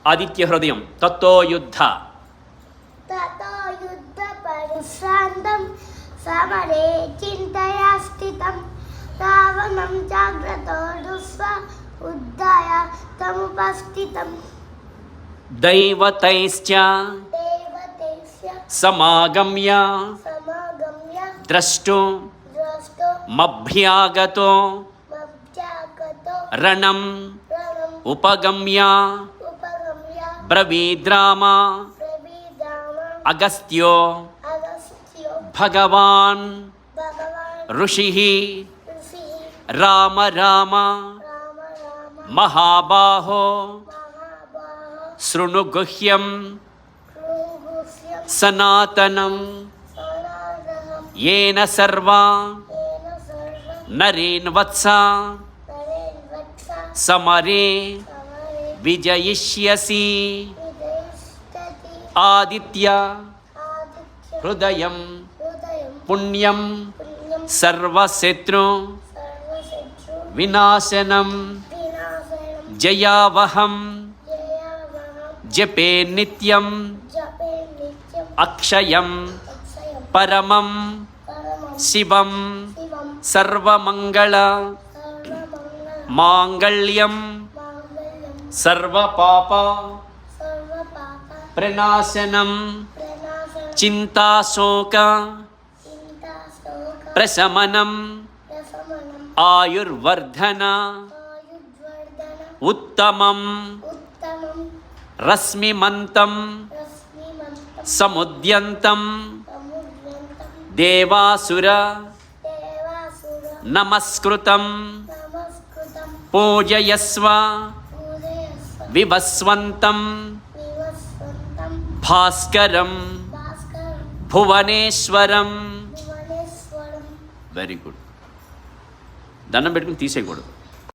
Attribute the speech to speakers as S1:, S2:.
S1: ఆదిత్య హృదయం. తత్తో యుద్ధ
S2: పరిశ్రాంతం సమరే చింతయా స్థితం రావణం జాగ్రత్తో దృష్ట్వా ఉద్దాయ తముపస్థితం.
S1: దైవతైశ్చ సమాగమ్య ద్రష్టు మభ్యాగతో రణం ఉపగమ్య బ్రవీద్రామ అగస్త్యో భగవాన్ ఋషిః రామ రామ మహాబాహో శృణు గుహ్యం సనాతనం येन सर्वा नरेन् वत्सा समरे विजयिष्यसि. आदित्य हृदयं पुण्यं सर्वशत्रु विनाशनं जयावहं जपे नित्यं अक्षयं परमं शिवं सर्वमंगल मांगल्यं सर्वपाप प्रणाशनं चिंताशोक प्रशमनं आयुर्वर्धन उत्तमं रश्मिमन्तं समुद्यन्तं देवासुर नमस्कृतं पूजयस्व विवस्वन्तं भास्करं భువనేశ్వరం. Very good. దండం పెట్టుకుని తీసేయకూడదు.